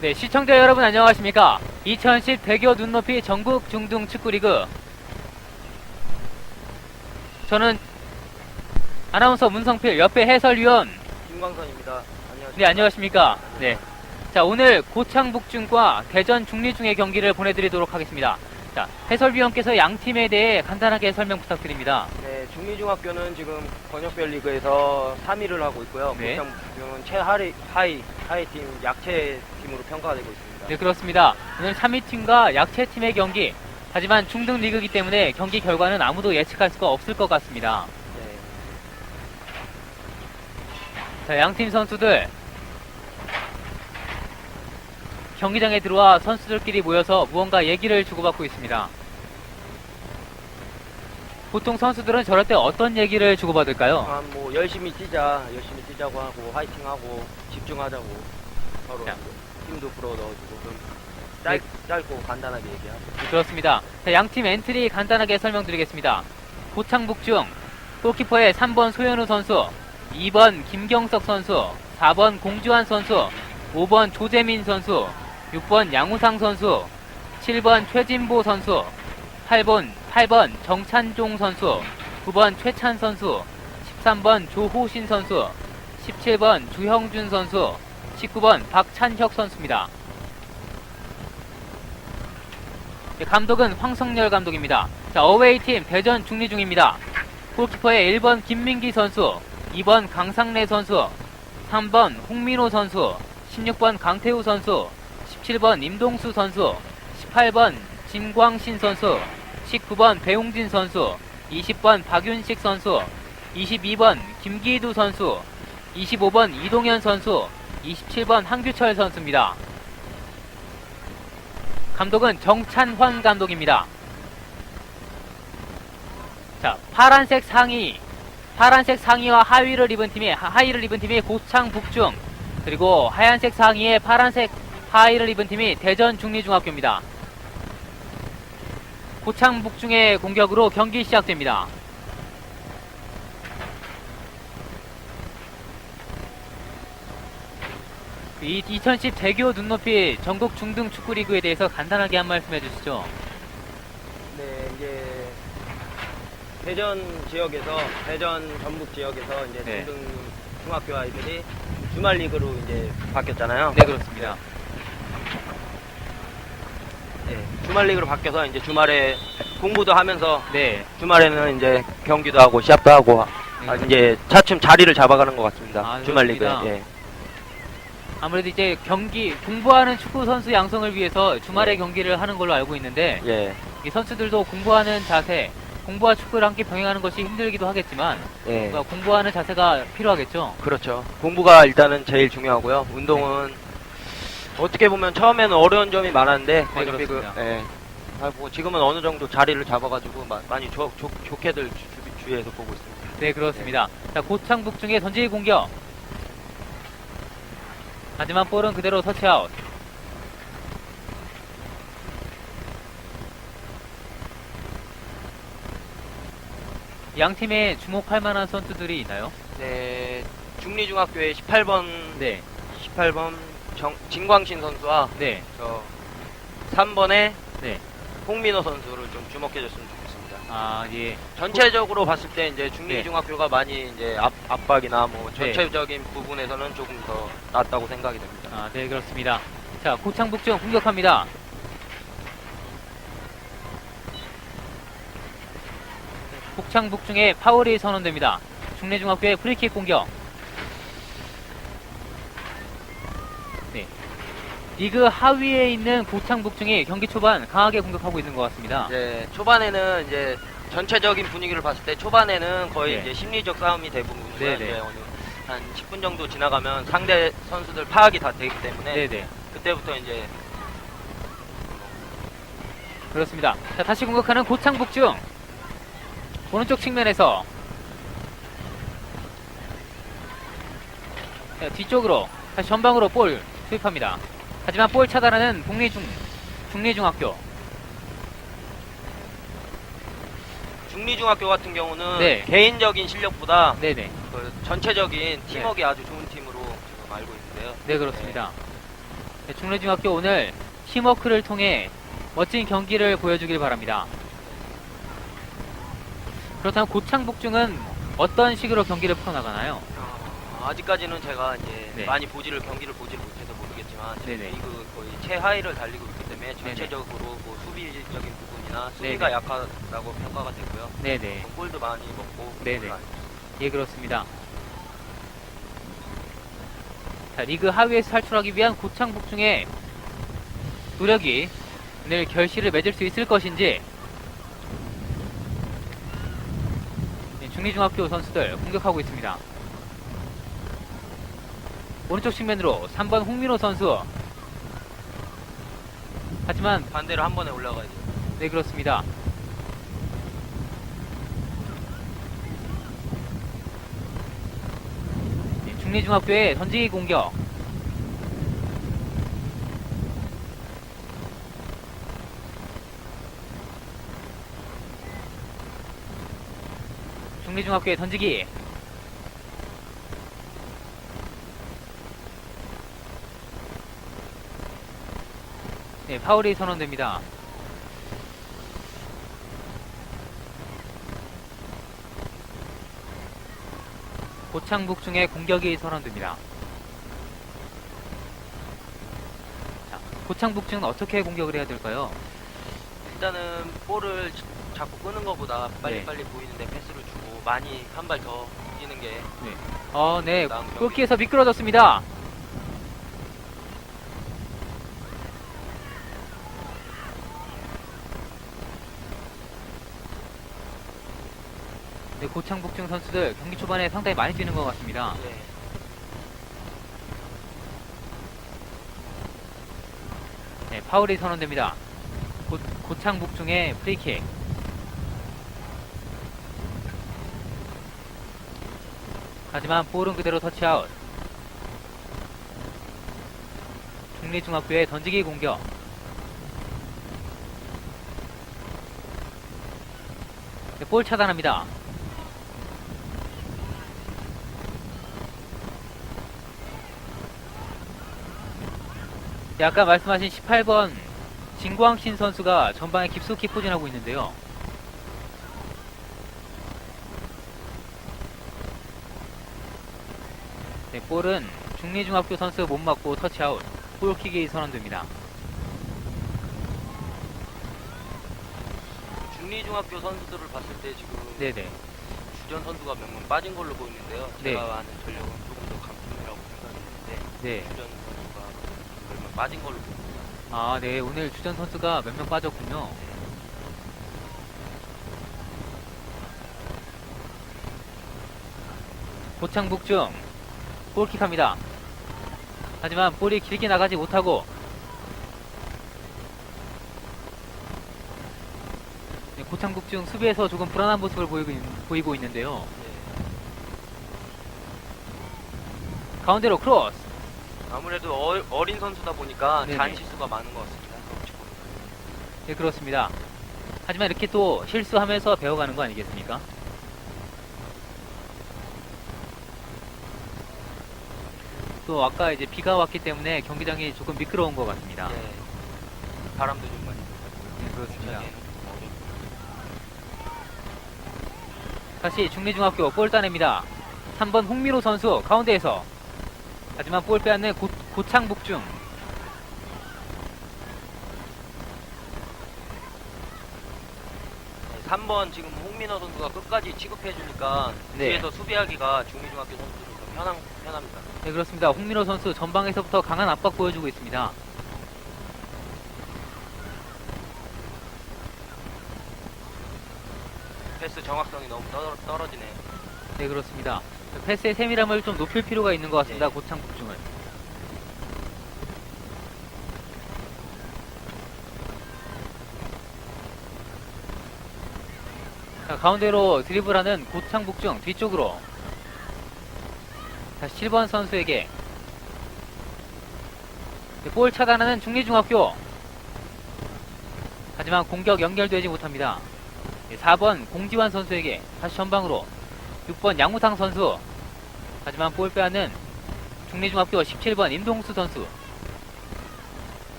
네, 시청자 여러분 안녕하십니까? 2010 대교 눈높이 전국 중등 축구리그, 저는 아나운서 문성필, 옆에 해설위원 김광선입니다. 안녕하십니까? 네, 안녕하십니까? 네. 자, 오늘 고창북중과 대전 중리중의 경기를 보내드리도록 하겠습니다. 자, 해설위원께서 양 팀에 대해 간단하게 설명 부탁드립니다. 네, 중리중학교는 지금 권역별 리그에서 3위를 하고 있고요. 네. 고창북중은 최하위 팀, 약체 팀으로 평가되고 있습니다. 네, 그렇습니다. 오늘 3위 팀과 약체 팀의 경기. 하지만 중등 리그이기 때문에 경기 결과는 아무도 예측할 수가 없을 것 같습니다. 네. 자, 양팀 선수들 경기장에 들어와 선수들끼리 모여서 무언가 얘기를 주고받고 있습니다. 보통 선수들은 저럴 때 어떤 얘기를 주고받을까요? 뭐 열심히 뛰자고 하고 화이팅하고 집중하자고 서로 자. 힘도 불어 넣어주고 좀 짧고 간단하게 얘기하고. 그렇습니다. 자, 양팀 엔트리 간단하게 설명드리겠습니다. 고창북중 골키퍼의 3번 소현우 선수, 2번 김경석 선수, 4번 공주환 선수, 5번 조재민 선수, 6번 양우상 선수, 7번 최진보 선수, 8번 정찬종 선수, 9번 최찬 선수, 13번 조호신 선수, 17번 주형준 선수, 19번 박찬혁 선수입니다. 감독은 황성열 감독입니다. 자, 어웨이팀 대전 중리중입니다. 골키퍼의 1번 김민기 선수, 2번 강상래 선수, 3번 홍민호 선수, 16번 강태우 선수, 17번 임동수 선수, 18번 진광신 선수, 19번 배용진 선수, 20번 박윤식 선수, 22번 김기두 선수, 25번 이동현 선수, 27번 한규철 선수입니다. 감독은 정찬환 감독입니다. 자, 파란색 상의와 하의를 입은 팀이 고창북중, 그리고 하얀색 상의에 파란색 하의를 입은 팀이 대전 중리중학교입니다. 고창북중의 공격으로 경기 시작됩니다. 이 2010 대교 눈높이 전국 중등 축구리그에 대해서 간단하게 한 말씀 해주시죠. 네, 이제 대전 전북 지역에서 이제 네. 중등 중학교 아이들이 주말 리그로 이제 바뀌었잖아요. 네, 그렇습니다. 네, 주말 리그로 바뀌어서 이제 주말에 공부도 하면서 네. 주말에는 이제 경기도 하고 시합도 하고 네. 이제 차츰 자리를 잡아가는 것 같습니다. 아, 주말 리그에. 그렇습니다. 예. 아무래도 이제 공부하는 축구 선수 양성을 위해서 주말에 네. 경기를 하는 걸로 알고 있는데, 예. 이 선수들도 공부하는 자세, 공부와 축구를 함께 병행하는 것이 힘들기도 하겠지만, 예. 뭔가 공부하는 자세가 필요하겠죠. 그렇죠. 공부가 일단은 제일 중요하고요. 운동은 어떻게 보면 처음에는 어려운 점이 많았는데 그렇습니다. 예. 뭐 지금은 어느 정도 자리를 잡아가지고 많이 좋게들 주위에서 보고 있습니다. 네, 그렇습니다. 자, 고창북중의 던지기 공격. 하지만 볼은 그대로 터치아웃. 양 팀에 주목할 만한 선수들이 있나요? 네, 중리중학교의 18번 네, 18번 진광신 선수와 네, 저 3번의 네. 홍민호 선수를 좀 주목해줬으면 좋겠습니다. 아, 예. 전체적으로 봤을 때 이제 중리중학교가 많이 이제 압박이나 뭐 전체적인 부분에서는 조금 더 낫다고 생각이 됩니다. 아, 네, 그렇습니다. 자, 고창북중 공격합니다. 고창북중의 파울이 선언됩니다. 중례중학교의 프리킥 공격. 네. 리그 하위에 있는 고창북중이 경기 초반 강하게 공격하고 있는 것 같습니다. 네, 초반에는 이제 전체적인 분위기를 봤을 때 초반에는 거의 네. 이제 심리적 싸움이 대부분이고요. 네, 네. 이제 한 10분 정도 지나가면 상대 선수들 파악이 다 되기 때문에 네네. 그때부터 이제 그렇습니다. 자, 다시 공격하는 고창북중. 오른쪽 측면에서 자, 뒤쪽으로 다시 전방으로 볼 투입합니다. 하지만 볼 차단하는 중리중학교. 중리중학교 같은 경우는 네. 개인적인 실력보다 네네. 그 전체적인 팀워크가 아주 좋은 팀으로 지금 알고 있는데요. 네, 그렇습니다. 네, 중래중학교 오늘 팀워크를 통해 멋진 경기를 보여주길 바랍니다. 그렇다면 고창북중은 어떤 식으로 경기를 풀어나가나요? 아직까지는 제가 이제 네. 많이 경기를 보지를 못해서 모르겠지만 네네. 리그 거의 최하위를 달리고 있기 때문에 전체적으로 뭐 수비적인 부분이나 수비가 네네. 약하다고 평가가 되고요. 네네. 골도 많이 먹고 네네. 그런 거 아니에요. 예, 그렇습니다. 자, 리그 하위에서 탈출하기 위한 고창북중의 노력이 오늘 결실을 맺을 수 있을 것인지. 네, 중리중학교 선수들 공격하고 있습니다. 오른쪽 측면으로 3번 홍민호 선수. 하지만 반대로 한 번에 올라가야 돼요. 네, 그렇습니다. 네, 중리중학교의 던지기 공격. 중리중학교의 던지기. 네, 파울이 선언됩니다. 고창북중의 공격이 선언됩니다. 자, 고창북중은 어떻게 공격을 해야 될까요? 일단은 볼을 자꾸 끄는 것보다 네. 빨리빨리 보이는데 패스를 주고 많이 한 발 더 뛰는 게 네, 다음 경기. 골키에서 미끄러졌습니다. 네, 고창북중 선수들 경기 초반에 상당히 많이 뛰는 것 같습니다. 네. 네, 파울이 선언됩니다. 고창북중의 프리킥. 하지만 볼은 그대로 터치아웃. 중리중학교의 던지기 공격. 네, 볼 차단합니다. 네, 아까 말씀하신 18번 진광신 선수가 전방에 깊숙이 포진하고 있는데요. 네, 볼은 중리중학교 선수 못 맞고 터치아웃. 골킥이 선언됩니다. 중리중학교 선수들을 봤을 때 지금 네네. 주전 선수가 몇 명 빠진 걸로 보이는데요. 네. 제가 아는 전력은 조금 더 강팀이라고 생각했는데 네. 주전 선수가 몇 명 빠진 걸로 보입니다. 아, 네. 오늘 주전 선수가 몇 명 빠졌군요. 고창북중 골킥합니다. 하지만 볼이 길게 나가지 못하고 네, 고창북중 수비에서 조금 불안한 모습을 보이고 있는데요. 네. 가운데로 크로스. 아무래도 어린 선수다 보니까 네네. 잔실수가 많은 것 같습니다. 네, 그렇습니다. 하지만 이렇게 또 실수하면서 배워가는 거 아니겠습니까? 또 아까 이제 비가 왔기 때문에 경기장이 조금 미끄러운 것 같습니다. 네. 바람도 좀 많이 불고 네, 그렇습니다. 주차기에는 좀 어렵고. 다시 중리중학교 볼 따냅니다. 3번 홍민호 선수 가운데에서. 하지만 볼 빼앗는 고창북중. 네, 3번 지금 홍민호 선수가 끝까지 취급해주니까 네. 뒤에서 수비하기가 중리중학교 선수들은 더 편합니다. 네, 그렇습니다. 홍민호 선수 전방에서부터 강한 압박 보여주고 있습니다. 패스 정확성이 너무 떨어지네요. 네, 그렇습니다. 패스의 세밀함을 좀 높일 필요가 있는 것 같습니다. 네. 고창북중은. 자, 가운데로 드리블하는 고창북중 뒤쪽으로. 다시 7번 선수에게. 네, 볼 차단하는 중리중학교. 하지만 공격 연결되지 못합니다. 4번 공지환 선수에게 다시 전방으로. 6번 양우상 선수. 하지만 볼 빼앗는 중리중학교 17번 임동수 선수.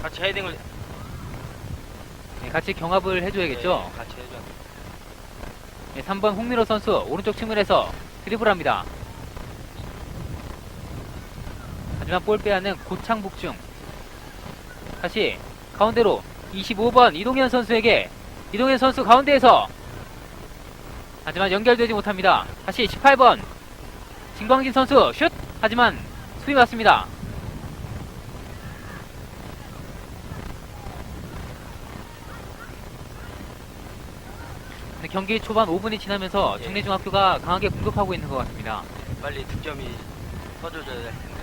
같이 헤딩을 네, 같이 경합을 해줘야겠죠. 네, 같이 해줘야 돼. 네, 3번 홍민호 선수 오른쪽 측면에서 드리블합니다. 하지만 볼 빼앗는 고창북중. 다시 가운데로 25번 이동현 선수에게, 이동현 선수 가운데에서, 하지만 연결되지 못합니다. 다시 18번 진광진 선수 슛! 하지만 수비 맞습니다. 네, 경기 초반 5분이 지나면서 예. 중리중학교가 강하게 공격하고 있는 것 같습니다. 빨리 득점이 터져줘야 될 텐데.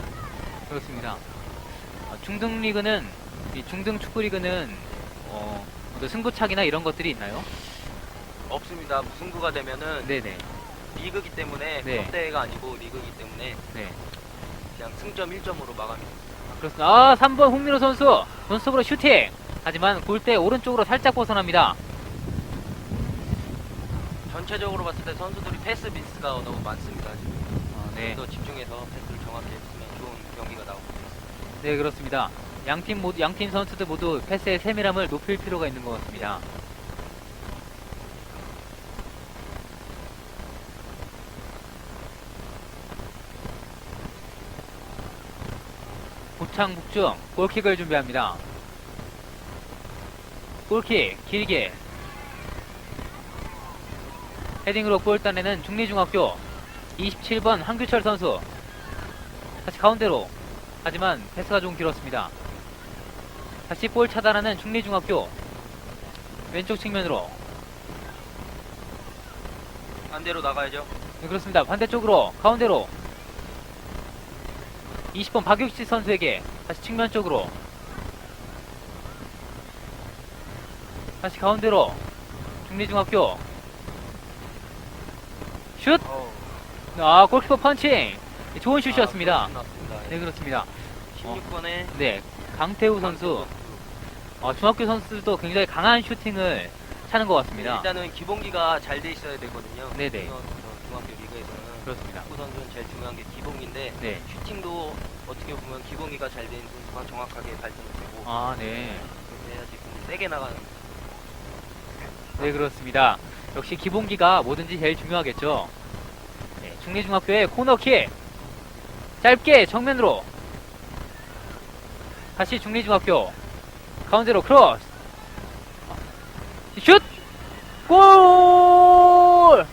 그렇습니다. 중등리그는, 이 중등 축구리그는 어떤 승부차기나 이런 것들이 있나요? 없습니다. 무승부가 되면은 네네. 리그기 때문에 네. 컵대회가 아니고 리그기 때문에 네. 그냥 승점 1점으로 마감입니다. 그렇습니다. 아, 3번 홍민호 선수 논스톱으로 슈팅! 하지만 골대 오른쪽으로 살짝 벗어납니다. 전체적으로 봤을 때 선수들이 패스 미스가 너무 많습니다. 지금. 네. 더 집중해서 패스를 정확히 했으면 좋은 경기가 나오고 있습니다. 네, 그렇습니다. 양팀 선수들 모두 패스의 세밀함을 높일 필요가 있는 것 같습니다. 고창북중 골킥을 준비합니다. 골킥 길게 헤딩으로 골 따내는 중리중학교 27번 한규철 선수. 다시 가운데로, 하지만 패스가 좀 길었습니다. 다시 볼 차단하는 중리중학교 왼쪽 측면으로. 반대로 나가야죠. 네, 그렇습니다. 반대쪽으로 가운데로 20번 박육지 선수에게 다시 측면 쪽으로, 다시 가운데로 중리중학교 슛! 아, 골키퍼 펀칭! 좋은 슛이었습니다. 네, 그렇습니다. 16번에 네, 강태우 선수, 중학교 선수들도 굉장히 강한 슈팅을 차는 것 같습니다. 일단은 기본기가 잘 돼 있어야 되거든요. 네네. 중학교 리그에서는 그렇습니다. 축구 선수는 제일 중요한 게 기본기인데 네. 슈팅도 어떻게 보면 기본기가 잘 돼 있는 선수가 정확하게 발전이 되고 아, 네. 그렇게 해야지 좀 세게 나가는. 네, 그렇습니다. 역시 기본기가 뭐든지 제일 중요하겠죠. 네, 중리중학교의 코너킥 짧게 정면으로, 다시 중리중학교 가운데로 크로스 슛! 골!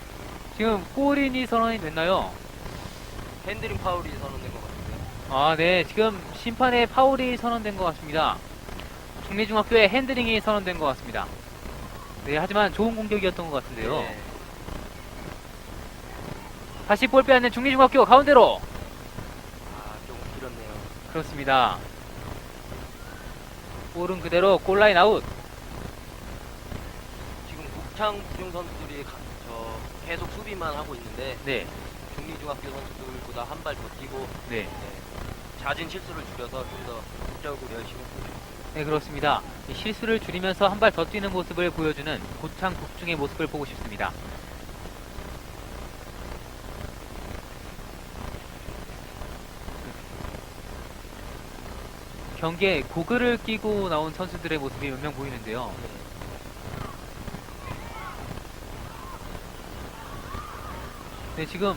지금 골인이 선언이 됐나요? 핸드링 파울이 선언된 것 같은데요. 아, 네, 지금 심판의 파울이 선언된 것 같습니다. 중리중학교의 핸드링이 선언된 것 같습니다. 네, 하지만 좋은 공격이었던 것 같은데요. 네. 다시 볼 빼앗는 중리중학교 가운데로. 조금 길었네요. 그렇습니다. 볼은 그대로 골라인 아웃. 지금 국창 부중 선수들이 계속 수비만 하고 있는데 네, 중리중학교 선수들보다 한 발 더 뛰고 네, 잦은 실수를 줄여서 좀 더 적극적으로 열심히 했습니다. 네, 그렇습니다. 이 실수를 줄이면서 한 발 더 뛰는 모습을 보여주는 고창 북중의 모습을 보고 싶습니다. 경기에 고글을 끼고 나온 선수들의 모습이 몇 명 보이는데요. 네, 지금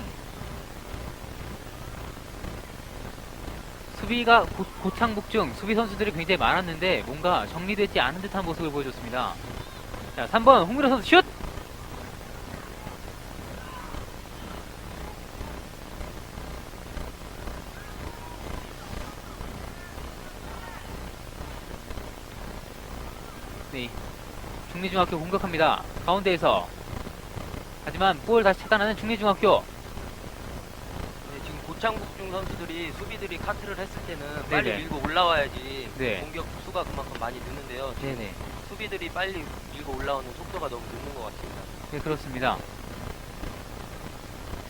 수비가 고창북중 수비 선수들이 굉장히 많았는데 뭔가 정리되지 않은 듯한 모습을 보여줬습니다. 자, 3번 홍민호 선수 슛! 네, 중리중학교 공격합니다. 가운데에서, 하지만 볼 다시 차단하는 중리중학교. 네, 지금 고창북중 선수들이 수비들이 카트를 했을 때는 네네. 빨리 밀고 올라와야지 네. 공격 수가 그만큼 많이 느는데요. 지금 네네. 수비들이 빨리 밀고 올라오는 속도가 너무 늦는 것 같습니다. 네, 그렇습니다.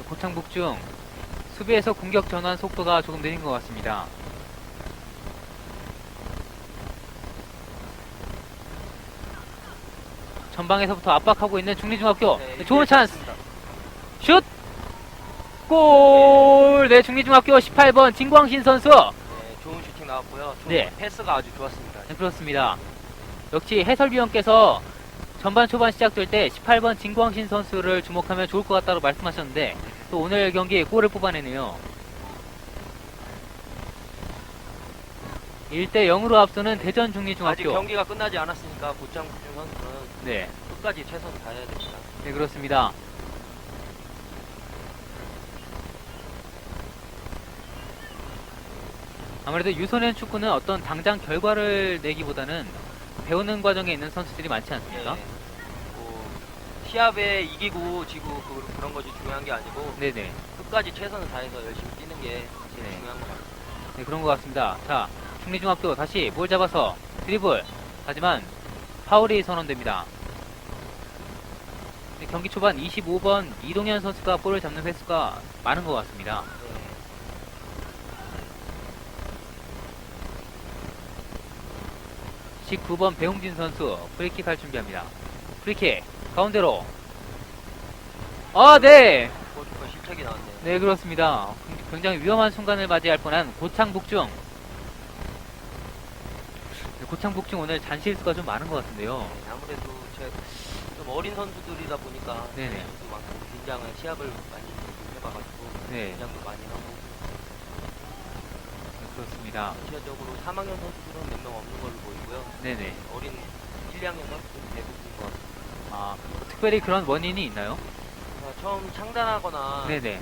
고창북중 수비에서 공격 전환 속도가 조금 느린 것 같습니다. 전방에서부터 압박하고 있는 중리중학교. 네, 좋은 찬스. 슛! 골! 네, 중리중학교 18번 진광신 선수. 네, 좋은 슈팅 나왔고요. 네. 패스가 아주 좋았습니다. 네, 그렇습니다. 역시 해설위원께서 전반 초반 시작될 때 18번 진광신 선수를 주목하면 좋을 것 같다고 말씀하셨는데 또 오늘 경기에 골을 뽑아내네요. 1대 0으로 앞서는 대전 아직 중리중학교. 경기가 끝나지 않았으니까 고창국중 선수는 네, 끝까지 최선을 다해야 됩니다. 네 그렇습니다. 아무래도 유소년 축구는 어떤 당장 결과를 내기보다는 배우는 과정에 있는 선수들이 많지 않습니까? 예. 뭐 시합에 이기고 지고 그런 것이 중요한 게 아니고 네네. 끝까지 최선을 다해서 열심히 뛰는 게 제일 네. 중요한 것 같아요. 네, 그런 것 같습니다. 자, 중리중학교 다시 볼 잡아서 드리블. 하지만 파울이 선언됩니다. 네, 경기 초반 25번 이동현 선수가 볼을 잡는 횟수가 많은 것 같습니다. 네. 19번 배홍진 선수 프리킥 할 준비합니다. 프리킥 가운데로. 아, 네. 골키퍼 실책이 나왔네요. 네, 그렇습니다. 굉장히 위험한 순간을 맞이할 뻔한 고창북중. 네, 고창북중 오늘 잔실수가 좀 많은 것 같은데요. 네, 아무래도 좀 어린 선수들이다 보니까 네네. 또 많고 긴장을 시합을 많이 해봐가지고 네. 긴장도 많이 하고 네, 그렇습니다. 전체적으로 3학년 선수들은 몇 명 없는 걸로 보이고요. 네네. 어린 1, 2학년 선수들은 대부분인 것 같습니다. 아, 특별히 그런 원인이 있나요? 처음 창단하거나 네네.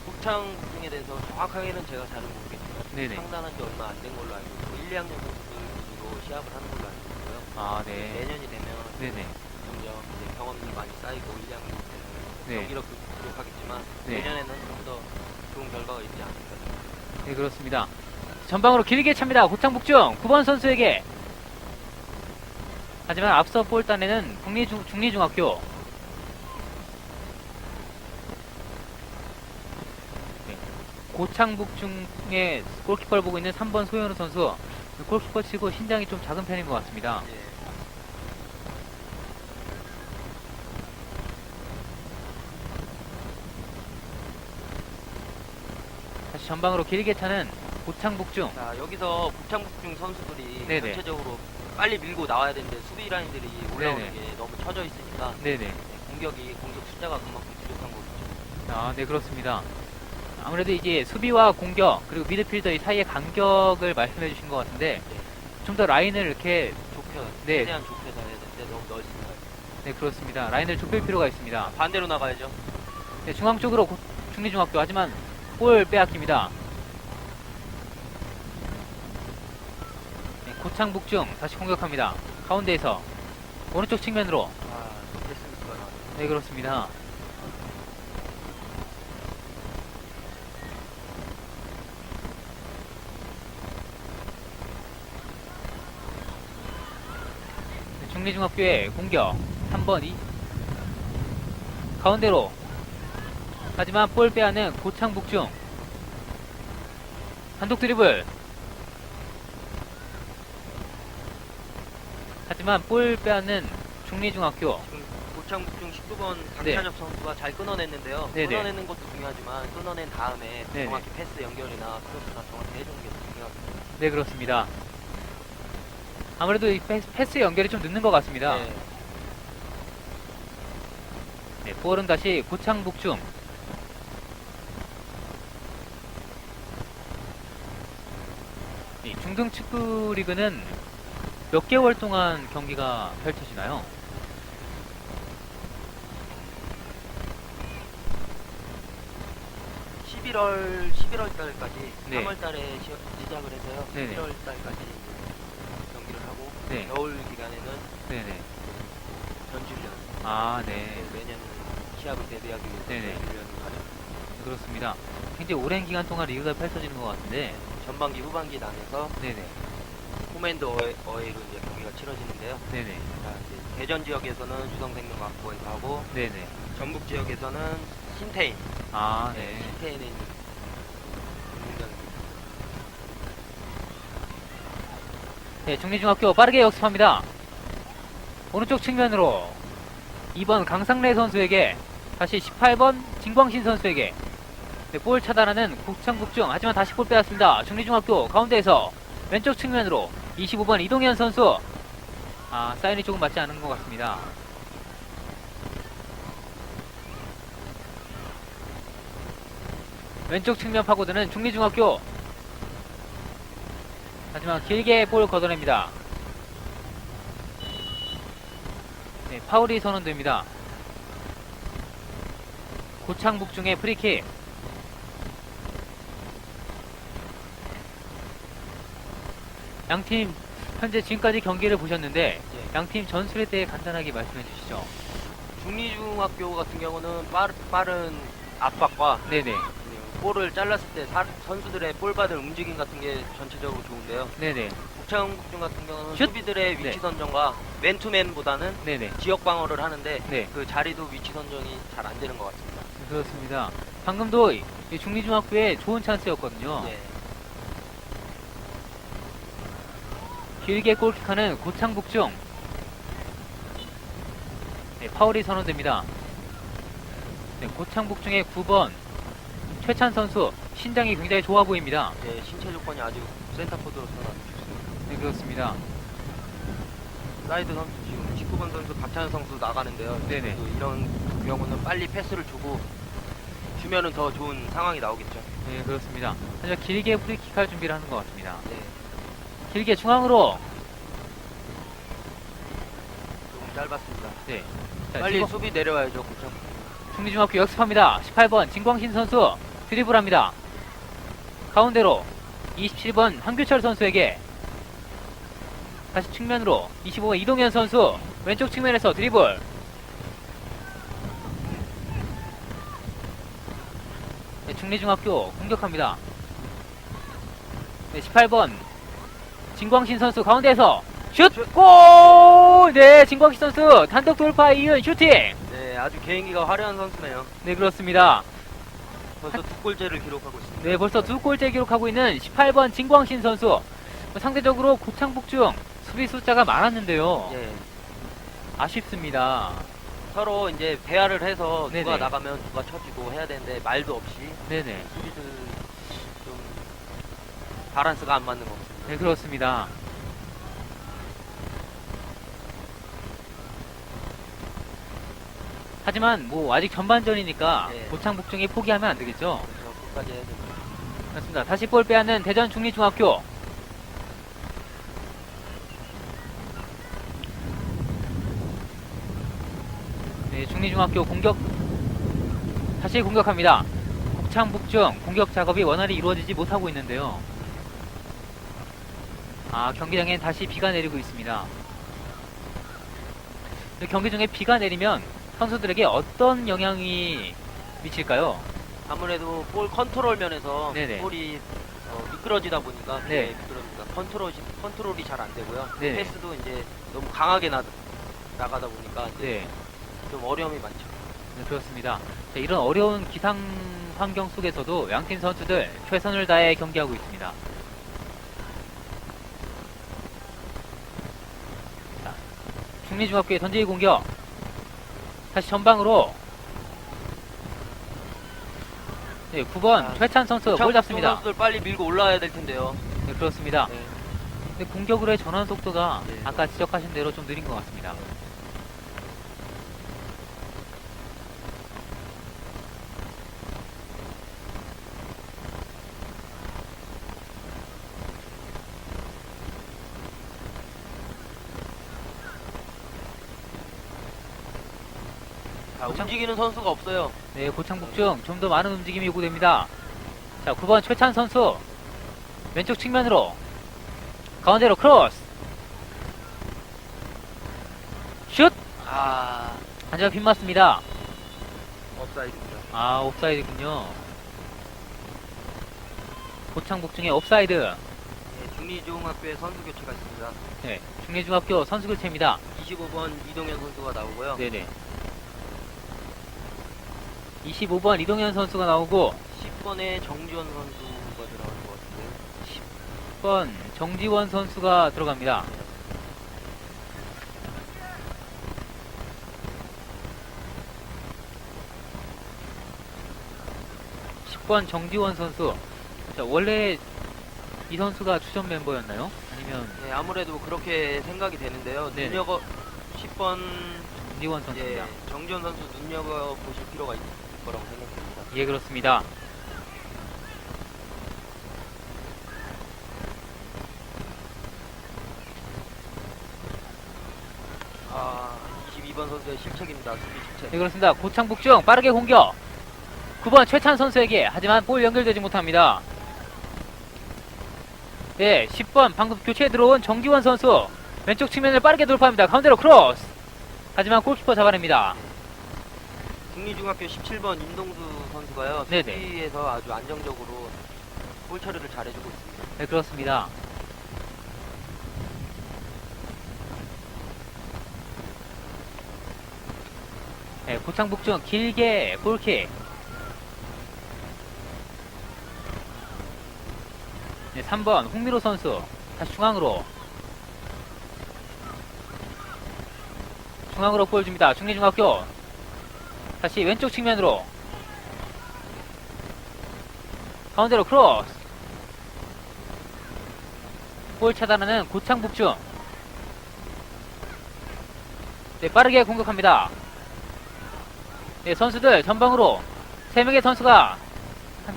국창국중에 대해서 정확하게는 제가 잘은 모르겠지만 네네. 창단한 지 얼마 안 된 걸로 알고 있고 1, 2학년 선수들 위주로 시합을 하는 걸로 알고 있고요. 아, 네. 내년이 되면 네네. 점점 이제 경험이 많이 쌓이고 1, 2학년 때는 네. 경기력도 부족하겠지만 네. 내년에는 좀 더 좋은 결과가 있지 않을까 생각합니다. 네, 그렇습니다. 전방으로 길게 찹니다. 고창북중 9번 선수에게. 하지만 앞서 볼 따내는 중리중학교. 네. 고창북중의 골키퍼를 보고 있는 3번 소현우 선수. 골키퍼 치고 신장이 좀 작은 편인 것 같습니다. 예. 다시 전방으로 길게 차는 고창북중. 자, 여기서 국창국중 선수들이 네네. 전체적으로 빨리 밀고 나와야 되는데 수비 라인들이 올라오는 네네. 게 너무 처져 있으니까 네네. 네, 공격 숫자가 그만큼 부족한 거죠. 아, 네, 그렇습니다. 아무래도 이제 수비와 공격, 그리고 미드필더의 사이의 간격을 말씀해 주신 것 같은데, 네. 좀 더 라인을 이렇게, 좁혀, 네. 최대한 좁혀서 해야 되는데 너무 넓습니다. 네, 그렇습니다. 라인을 좁힐 필요가 있습니다. 반대로 나가야죠. 네, 중앙 쪽으로 중리중학교, 하지만 볼 빼앗깁니다. 네, 고창북중 다시 공격합니다. 가운데에서 오른쪽 측면으로. 아, 패스미스가 나왔네요. 네, 그렇습니다. 네, 중리중학교의 공격 3번 가운데로. 하지만 볼 빼앗는 고창북중. 단독 드리블. 하지만 볼 빼앗는 중리중학교. 지금 고창국중 19번 네. 강찬엽 선수가 잘 끊어냈는데요. 네네. 끊어내는 것도 중요하지만 끊어낸 다음에 네네. 정확히 패스 연결이나 크로스나 정확히 해주는 게 더 중요합니다. 네, 그렇습니다. 아무래도 이 패스 연결이 좀 늦는 것 같습니다. 네. 네, 볼은 다시 고창북중. 이 중등 축구 리그는 몇 개월 동안 경기가 펼쳐지나요? 11월 달까지 네. 3월 달에 시작을 해서요. 네네. 11월 달까지 경기를 하고 네. 겨울 기간에는 네네. 전주련 아, 네. 매년 시합을 대비하기 위해서 네네. 전주련을 가죠. 그렇습니다. 굉장히 오랜 기간 동안 리그가 펼쳐지는 것 같은데. 전반기 후반기 나눠서 네네. 홈앤드 어웨이로 이제 경기가 치러지는데요. 네네. 자, 이제 대전 지역에서는 주성생명학부에서 하고 네네. 전북 지역에서는 신태인 아, 네. 신태인에 있는 운동장입니다. 네, 중리중학교 빠르게 역습합니다. 오른쪽 측면으로 2번 강상래 선수에게, 다시 18번 진광신 선수에게. 네, 볼 차단하는 고창북중. 하지만 다시 볼 빼앗습니다. 중리중학교 가운데에서 왼쪽 측면으로 25번 이동현 선수. 아, 사인이 조금 맞지 않은 것 같습니다. 왼쪽 측면 파고드는 중리중학교. 하지만 길게 볼 걷어냅니다. 네, 파울이 선언됩니다. 고창북중의 프리킥. 양팀 현재 지금까지 경기를 보셨는데 양팀 전술에 대해 간단하게 말씀해 주시죠. 중리중학교 같은 경우는 빠른 압박과 네네. 볼을 잘랐을 때 선수들의 볼 받을 움직임 같은 게 전체적으로 좋은데요. 네네. 고창북중 같은 경우는 슛! 수비들의 위치 네. 선정과 맨투맨보다는 네네. 지역 방어를 하는데 네. 그 자리도 위치 선정이 잘 안 되는 것 같습니다. 그렇습니다. 방금도 이 중리중학교의 좋은 찬스였거든요. 네. 길게 골킥하는 고창북중. 네, 파울이 선언됩니다. 네, 고창북중의 9번 최찬 선수. 신장이 굉장히 좋아 보입니다. 네, 신체 조건이 아주 센터포드로서는 아주 좋습니다. 네, 그렇습니다. 사이드 선수 지금 19번 선수 박찬현 선수 나가는데요. 네네. 또 이런 경우는 빨리 패스를 주면은 더 좋은 상황이 나오겠죠. 네, 그렇습니다. 하지만 길게 프리킥할 준비를 하는 것 같습니다. 네, 길게 중앙으로. 조금 짧았습니다. 네. 자, 빨리 수비 내려와야죠, 고창. 중리중학교 역습합니다. 18번 진광신 선수 드리블합니다. 가운데로 27번 한규철 선수에게 다시 측면으로 25번 이동현 선수 왼쪽 측면에서 드리블. 네, 중리중학교 공격합니다. 네, 18번 진광신 선수 가운데에서 슛! 골! 네, 진광신 선수 단독 돌파에 이은 슈팅! 네, 아주 개인기가 화려한 선수네요. 네, 그렇습니다. 벌써 2골째를 기록하고 있습니다. 네, 벌써 2골째 기록하고 있는 18번 진광신 선수. 상대적으로 고창북중 수비 숫자가 많았는데요. 네, 아쉽습니다. 서로 이제 배열을 해서 누가 네네. 나가면 누가 쳐주고 해야 되는데 말도 없이 네네. 수비들 좀 바란스가 안 맞는 것 같습니다. 네, 그렇습니다. 하지만 뭐 아직 전반전이니까 네. 고창북중이 포기하면 안 되겠죠. 그래서 끝까지 해야 됩니다. 그렇습니다. 다시 볼 빼앗는 대전 중리중학교. 네, 중리중학교 공격. 다시 공격합니다. 고창북중 공격 작업이 원활히 이루어지지 못하고 있는데요. 아, 경기장엔 다시 비가 내리고 있습니다. 경기 중에 비가 내리면 선수들에게 어떤 영향이 미칠까요? 아무래도 볼 컨트롤 면에서 네네. 볼이 미끄러지다 보니까 네. 미끄럽니다. 컨트롤이 잘 안 되고요. 네. 패스도 이제 너무 강하게 나가다 보니까 이제 네, 좀 어려움이 많죠. 네, 그렇습니다. 자, 이런 어려운 기상 환경 속에서도 양팀 선수들 최선을 다해 경기하고 있습니다. 자, 중리중학교의 던지기 공격. 다시 전방으로. 네, 9번 아, 최찬 선수 볼 잡습니다. 선수들 빨리 밀고 올라와야 될 텐데요. 네, 그렇습니다. 네. 근데 공격으로의 전환 속도가 네. 아까 지적하신 대로 좀 느린 것 같습니다. 자, 움직이는 선수가 없어요. 네, 고창북중 좀 더 많은 움직임이 요구됩니다. 자, 9번 최찬 선수 왼쪽 측면으로 가운데로 크로스 슛! 아, 한점 빗맞습니다. 업사이드입니다. 아, 옵사이드군요. 고창북중의 옵사이드. 네, 중리중학교에 선수 교체가 있습니다. 네, 중리중학교 선수 교체입니다. 25번 이동현 선수가 나오고요. 네네. 25번 이동현 선수가 나오고 10번에 정지원 선수가 들어가는 것 같은데요. 10번 정지원 선수가 들어갑니다. 6번 정지원 선수. 자, 원래 이 선수가 주전 멤버였나요? 아니면 네, 아무래도 그렇게 생각이 되는데요. 네네. 눈여겨 10번 정지원 선수입니다. 정지원 선수 눈여겨 보실 필요가 있을 거라고 생각합니다. 예, 그렇습니다. 아, 22번 선수의 실책입니다. 수비 실책. 네, 그렇습니다. 고창북중 빠르게 공격. 9번 최찬 선수에게 하지만 볼 연결되지 못합니다. 네, 10번 방금 교체에 들어온 정기원 선수 왼쪽 측면을 빠르게 돌파합니다. 가운데로 크로스. 하지만 골키퍼 잡아냅니다. 국리중학교 17번 임동수 선수가요. 네네. 수비에서 아주 안정적으로 볼 처리를 잘해주고 있습니다. 네, 그렇습니다. 네, 고창북중 길게 골킥. 네, 3번 홍미로 선수 다시 중앙으로 볼 줍니다. 중리중학교 다시 왼쪽 측면으로 가운데로 크로스. 볼 차단하는 고창북중. 네, 빠르게 공격합니다. 네, 선수들 전방으로 3명의 선수가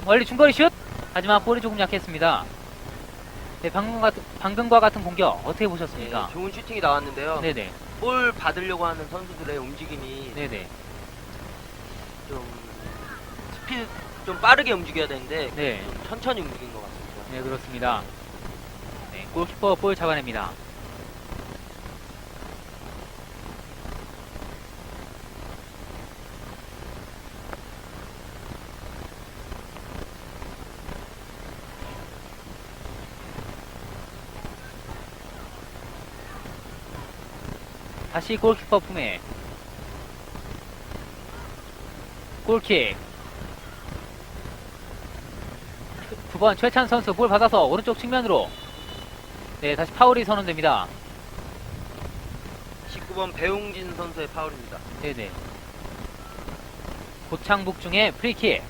멀리 중거리 슛! 하지만 볼이 조금 약했습니다. 네, 방금과 같은 공격 어떻게 보셨습니까? 네, 좋은 슈팅이 나왔는데요. 네네. 볼 받으려고 하는 선수들의 움직임이 네네. 좀 스피드 좀 빠르게 움직여야 되는데 네. 좀 천천히 움직인 것 같습니다. 네, 그렇습니다. 네, 골키퍼 볼 잡아냅니다. 다시 골키퍼 품에 골킥. 9번 최찬 선수 볼 받아서 오른쪽 측면으로. 네, 다시 파울이 선언됩니다. 19번 배웅진 선수의 파울입니다. 네네. 고창북중의 프리킥.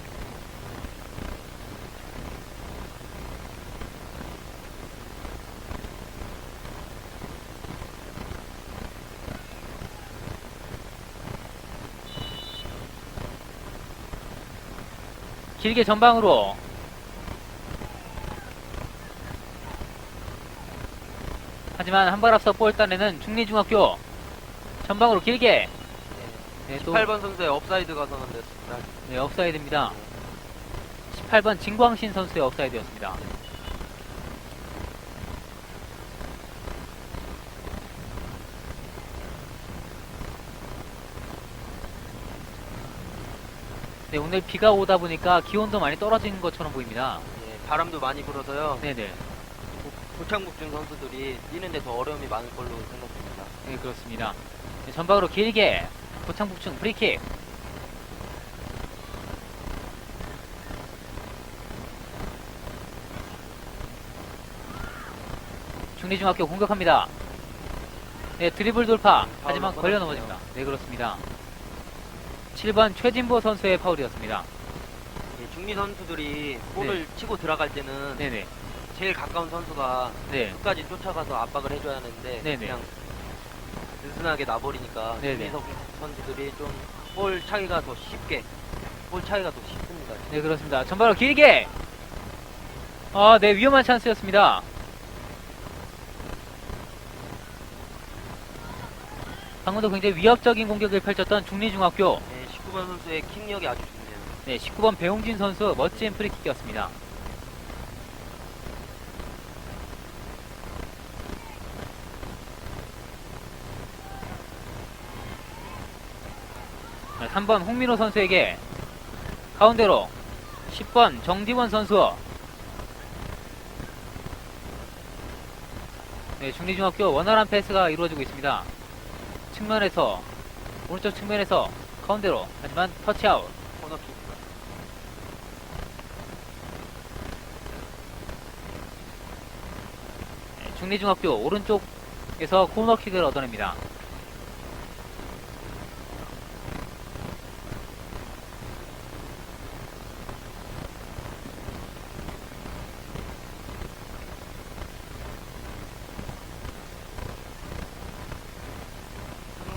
길게 전방으로. 하지만 한 발 앞서 볼 따내는 중리중학교. 전방으로 길게. 네, 또 18번 선수의 업사이드가 선언됐습니다. 네, 옵사이드입니다. 18번 진광신 선수의 옵사이드였습니다. 네, 오늘 비가 오다 보니까 기온도 많이 떨어지는 것처럼 보입니다. 예, 바람도 많이 불어서요. 네네. 고창북중 선수들이 뛰는데 더 어려움이 많을 걸로 생각됩니다. 네, 그렇습니다. 네, 전방으로 길게 고창북중 프리킥. 중리중학교 공격합니다. 네, 드리블 돌파. 하지만 파울로 걸려 끊었네요. 넘어집니다. 네, 그렇습니다. 7번 최진보 선수의 파울이었습니다. 예, 중리 선수들이 볼을 치고 들어갈 때는 네네. 제일 가까운 선수가 네. 끝까지 쫓아가서 압박을 해줘야 하는데 네네. 그냥 느슨하게 놔버리니까 네네. 중리 선수들이 좀 볼 차이가 더 쉽습니다. 네, 그렇습니다. 전방으로 길게. 네, 위험한 찬스였습니다. 방금도 굉장히 위협적인 공격을 펼쳤던 중리중학교. 네, 19번 선수의 킥력이 아주 좋네요. 네, 19번 배용진 선수 멋진 프리킥이었습니다. 네, 3번 홍민호 선수에게 가운데로 10번 정디원 선수. 네, 중리중학교 원활한 패스가 이루어지고 있습니다. 측면에서 오른쪽 측면에서 가운데로. 하지만 터치아웃. 코너킥입니다. 네, 중리중학교 오른쪽에서 코너킥을 얻어냅니다.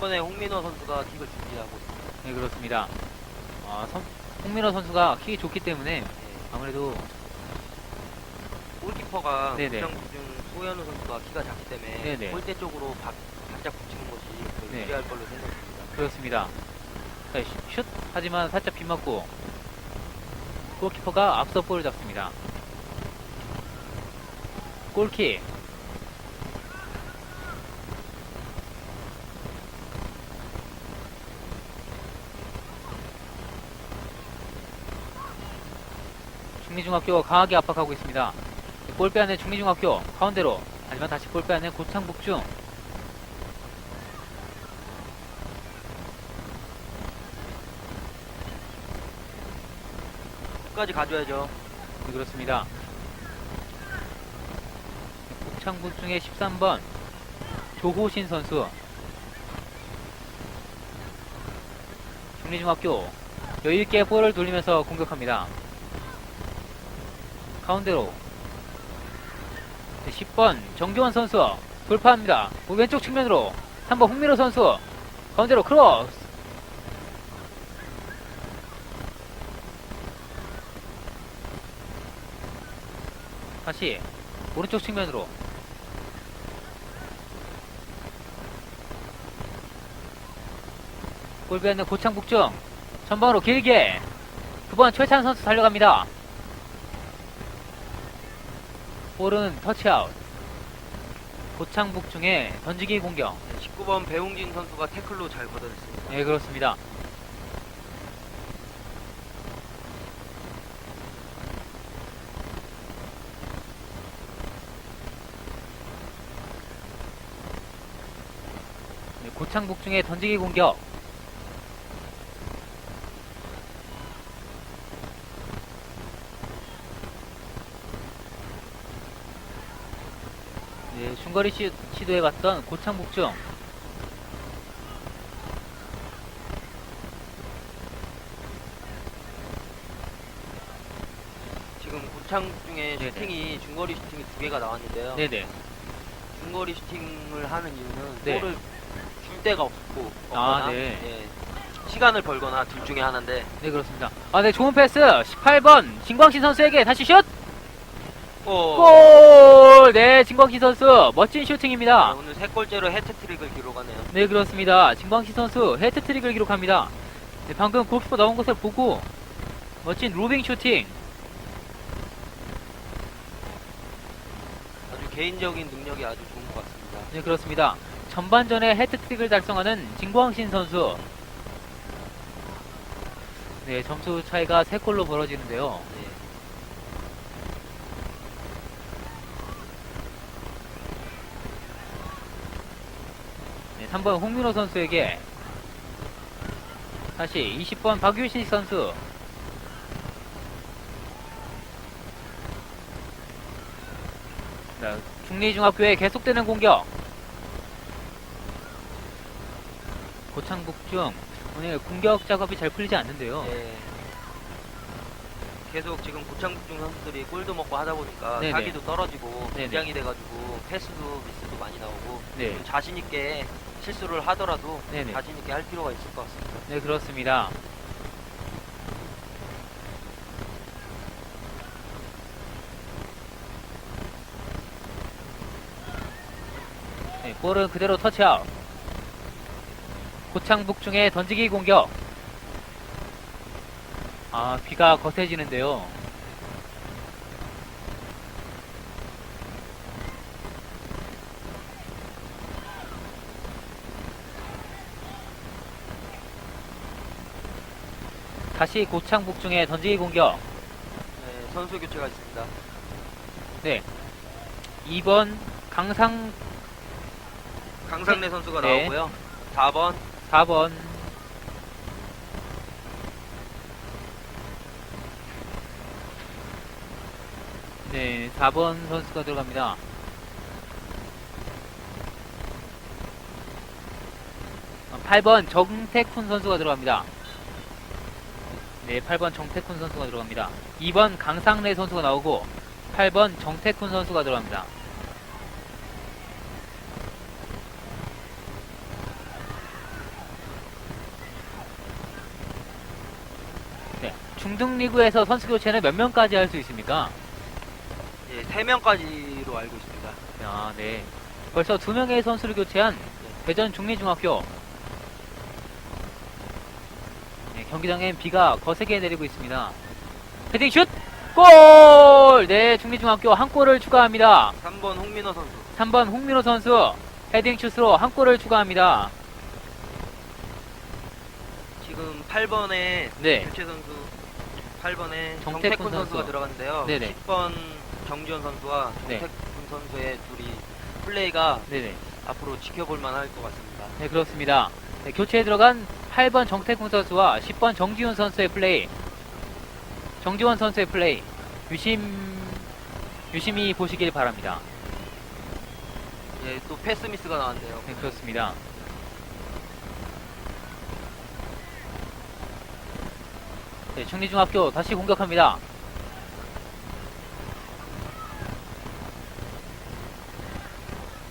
3번에 홍민호 선수가 킥을 준비하고 있습니다. 네, 그렇습니다. 홍민호 선수가 킥이 좋기 때문에 네. 아무래도 골키퍼가 네네. 고창북중 소현우 선수가 키가 작기 때문에 네네. 골대 쪽으로 바짝 붙이는 것이 더 네. 유리할 걸로 생각합니다. 그렇습니다. 자, 슛! 하지만 살짝 빗맞고 골키퍼가 앞서 볼을 잡습니다. 골킥. 중리중학교가 강하게 압박하고 있습니다. 골 빼앗는 중리중학교 가운데로, 하지만 다시 골 빼앗는 고창북중. 끝까지 가져야죠. 네, 그렇습니다. 고창북중의 13번 조호신 선수. 중리중학교 여유있게 볼을 돌리면서 공격합니다. 가운데로 10번 정교원 선수 돌파합니다. 왼쪽 측면으로 3번 홍민호 선수 가운데로 크로스. 다시 오른쪽 측면으로 골배하는 고창북중 전방으로 길게 9번 최찬 선수 달려갑니다. 볼은 터치아웃. 고창북중의 던지기 공격. 19번 배웅진 선수가 태클로 잘 걷어냈습니다. 네, 그렇습니다. 네, 고창북중의 던지기 공격. 네, 중거리 시도해봤던 고창북중. 지금 고창북중에 네네. 슈팅이 중거리 슈팅이 2개가 나왔는데요. 네네. 중거리 슈팅을 하는 이유는 네. 볼을 줄 데가 없거나 네. 예, 시간을 벌거나 둘 중에 하나인데 네, 그렇습니다. 네, 좋은 패스. 18번 진광신 선수에게 다시 슛! 골! 네, 진광신 선수 멋진 슈팅입니다. 오늘 3골째로 해트트릭을 기록하네요. 네, 그렇습니다. 진광신 선수 해트트릭을 기록합니다. 네, 방금 골키퍼 나온 것을 보고 멋진 로빙 슈팅. 아주 개인적인 능력이 아주 좋은 것 같습니다. 네, 그렇습니다. 전반전에 해트트릭을 달성하는 진광신 선수. 네, 점수 차이가 3골로 벌어지는데요. 네. 네, 3번 홍민호 선수에게 다시 20번 박유신 선수. 자, 중리중학교에 계속되는 공격. 고창북중 오늘 공격 작업이 잘 풀리지 않는데요. 네. 계속 지금 고창북중 선수들이 골도 먹고 하다 보니까 네네. 사기도 떨어지고 네네. 긴장이 돼가지고 패스도 미스도 많이 나오고 네. 좀 자신 있게 실수를 하더라도 네네. 자신 있게 할 필요가 있을 것 같습니다. 네, 그렇습니다. 네, 볼은 그대로 터치아웃. 고창북중의 던지기 공격. 비가 거세지는데요. 다시 고창북중의 던지기 공격. 네, 선수 교체가 있습니다. 네. 2번 강상래 선수가 네. 나오고요. 4번 4번 네, 4번 선수가 들어갑니다. 어, 8번 정태쿤 선수가 들어갑니다. 네, 8번 정태쿤 선수가 들어갑니다. 2번 강상래 선수가 나오고 8번 정태쿤 선수가 들어갑니다. 중등리그에서 선수 교체는 몇 명까지 할 수 있습니까? 예, 3명까지로 알고 있습니다. 아, 네. 벌써 2명의 선수를 교체한 대전 중리중학교. 네, 경기장엔 비가 거세게 내리고 있습니다. 헤딩 슛! 골! 네, 중리중학교 한 골을 추가합니다. 3번 홍민호 선수. 3번 홍민호 선수 헤딩 슛으로 한 골을 추가합니다. 지금 8번에 네. 교체 선수 8번에 정태쿤 정태쿤 선수가 선수. 들어갔는데요. 네네. 10번 정지현 선수와 네. 정태쿤 선수의 둘이 플레이가 네네. 앞으로 지켜볼 만할 것 같습니다. 네, 그렇습니다. 네, 교체에 들어간 8번 정태kun 선수와 10번 정지훈 선수의 플레이, 정지원 선수의 플레이 유심히 보시길 바랍니다. 예, 또 패스 미스가 나왔네요. 네, 그렇습니다. 네, 충리중학교 다시 공격합니다.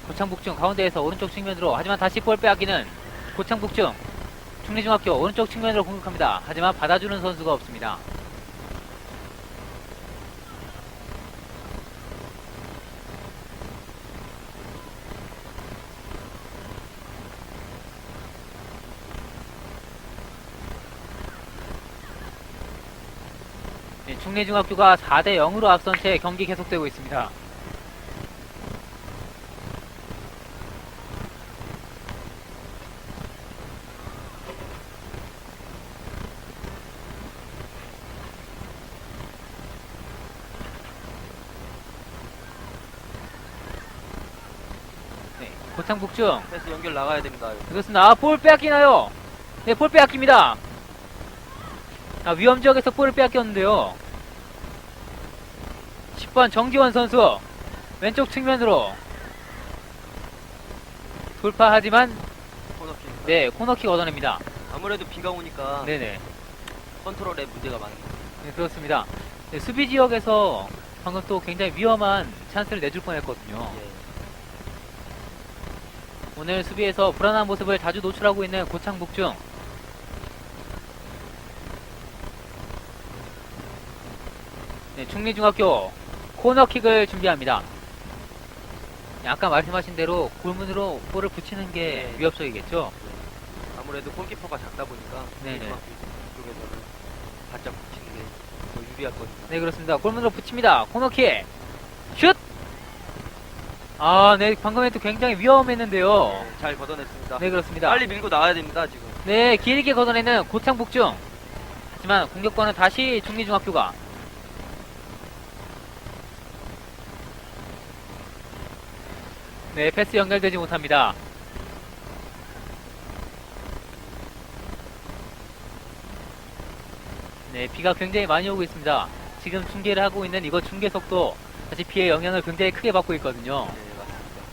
고창북중 가운데에서 오른쪽 측면으로, 하지만 다시 볼 빼앗기는 고창북중. 충리중학교 오른쪽 측면으로 공격합니다. 하지만 받아주는 선수가 없습니다. 네, 충리중학교가 4대 0으로 앞선 채 경기 계속되고 있습니다. 네, 고창북중. 패스 연결 나가야 됩니다. 그렇습니다. 아, 볼 빼앗기나요? 네, 볼 빼앗깁니다. 아, 위험 지역에서 볼을 빼앗겼는데요. 10번 정지원 선수 왼쪽 측면으로 돌파하지만 코너킥. 네, 코너킥 얻어냅니다. 아무래도 비가 오니까 네네. 컨트롤에 문제가 많은 것 같아요. 네, 그렇습니다. 네, 수비 지역에서 방금 또 굉장히 위험한 찬스를 내줄 뻔했거든요. 예. 오늘 수비에서 불안한 모습을 자주 노출하고 있는 고창북중. 네, 충리중학교 코너킥을 준비합니다. 네, 아까 말씀하신 대로 골문으로 볼을 붙이는 게 네. 위협적이겠죠? 아무래도 골키퍼가 작다 보니까 네네. 쪽에서는 바짝 붙이는 게 더 유리하거든요. 네, 그렇습니다. 골문으로 붙입니다. 코너킥 슛! 아, 네, 방금 에도 굉장히 위험했는데요. 네, 잘 걷어냈습니다. 네, 그렇습니다. 빨리 밀고 나와야 됩니다, 지금. 네, 길게 걷어내는 고창북중. 하지만 공격권은 다시 중리중학교가. 네, 패스 연결되지 못합니다. 네, 비가 굉장히 많이 오고 있습니다. 지금 중계를 하고 있는 이거 중계석도 다시 비의 영향을 굉장히 크게 받고 있거든요. 네, 맞습니다.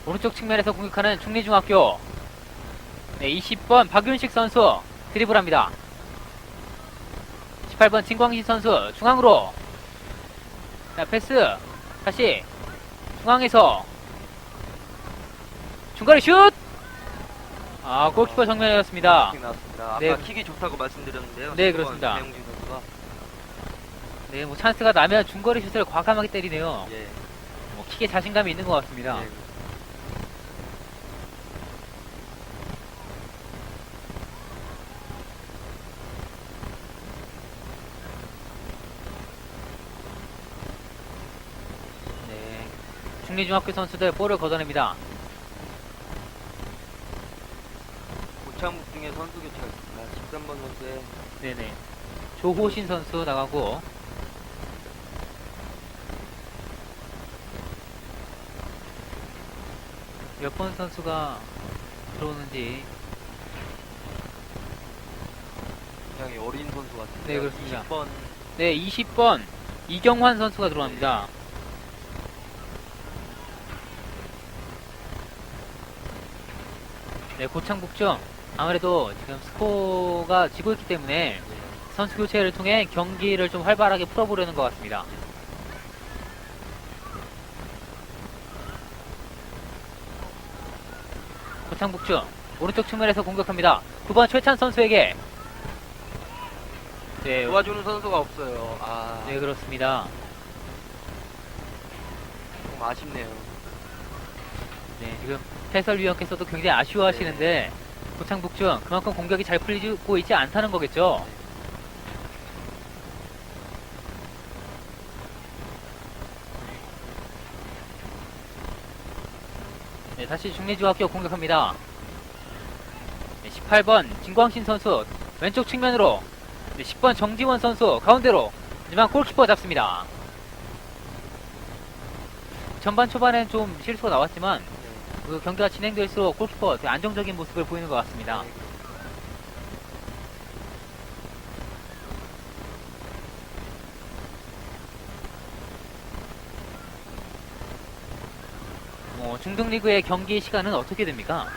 오른쪽 측면에서 공격하는 중리중학교. 네, 20번 박윤식 선수 드리블합니다. 18번 진광신 선수 중앙으로. 자, 패스 다시 중앙에서 중거리 슛! 아, 골키퍼 정면이었습니다. 킥 나왔습니다. 아까 네. 킥이 좋다고 말씀드렸는데요. 네, 10번 그렇습니다. 배용진 선수가 네, 뭐 찬스가 나면 중거리 슛을 과감하게 때리네요. 예. 뭐 킥에 자신감이 있는 것 같습니다. 네. 네, 중리중학교 선수들 볼을 걷어냅니다. 고창북 중에 선수 교체가 있습니다. 13번 선수의 네네. 조호신 선수 나가고. 몇 번 선수가 들어오는지. 굉장히 어린 선수 같은데. 네, 그렇습니다. 20번 네, 20번 이경환 선수가 들어갑니다. 네, 고창북중 아무래도 지금 스코어가 지고 있기 때문에 선수 교체를 통해 경기를 좀 활발하게 풀어보려는 것 같습니다. 고창북중 오른쪽 측면에서 공격합니다. 9번 최찬 선수에게. 네, 도와주는 선수가 없어요. 아, 네 그렇습니다. 좀 아쉽네요. 네, 지금 해설위원께서도 굉장히 아쉬워하시는데 고창북중 그만큼 공격이 잘 풀리고 있지 않다는 거겠죠. 네, 다시 중리중학교 공격합니다. 네, 18번 진광신 선수 왼쪽 측면으로, 네, 10번 정지원 선수 가운데로. 하지만 골키퍼 잡습니다. 전반 초반엔 좀 실수가 나왔지만 그 경기가 진행될수록 골키퍼 되게 안정적인 모습을 보이는 것 같습니다. 중등리그의 경기 시간은 어떻게 됩니까?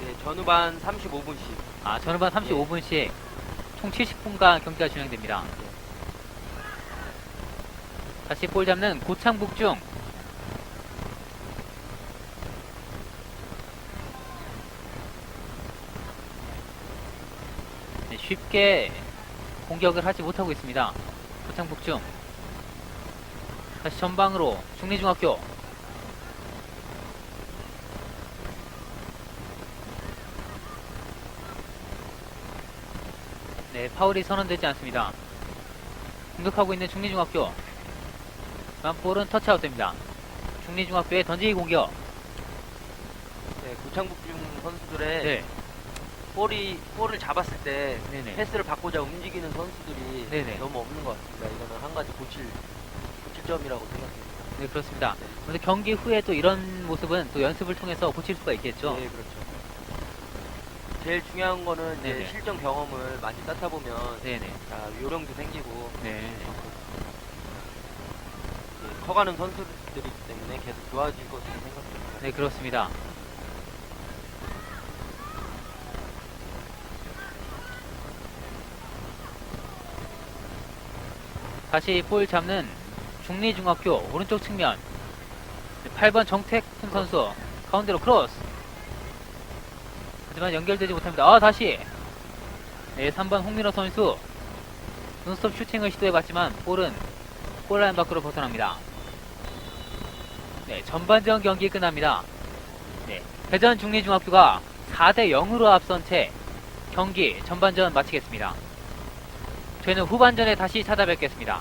네, 전후반 35분씩. 아, 전후반 35분씩 총 70분간 경기가 진행됩니다. 다시 볼 잡는 고창북중. 네, 쉽게 공격을 하지 못하고 있습니다. 고창북중. 다시 전방으로 중리중학교. 네, 파울이 선언되지 않습니다. 공격하고 있는 중리중학교. 볼은 터치아웃 됩니다. 중리중학교의 던지기 공격. 네, 고창북중 선수들의 네, 볼을 잡았을 때 네네. 패스를 받고자 움직이는 선수들이 네네. 너무 없는 것 같습니다. 이거는 한 가지 고칠 점이라고 생각합니다. 네, 그렇습니다. 그런데 경기 후에 또 이런 모습은 또 연습을 통해서 고칠 수가 있겠죠. 네, 그렇죠. 제일 중요한 거는 이제 네네. 실전 경험을 많이 쌓다 보면 네네. 요령도 생기고 네. 이제 커가는 선수들이기 때문에 계속 좋아질 것으로 생각합니다. 네, 그렇습니다. 다시 볼 잡는 중리중학교 오른쪽 측면. 네, 8번 정택훈 선수 가운데로 크로스. 하지만 연결되지 못합니다. 아, 다시. 네, 3번 홍민호 선수 논스톱 슈팅을 시도해봤지만 볼은 골라인 밖으로 벗어납니다. 네, 전반전 경기 끝납니다. 네, 대전 중리중학교가 4대 0으로 앞선 채 경기 전반전 마치겠습니다. 저희는 후반전에 다시 찾아뵙겠습니다.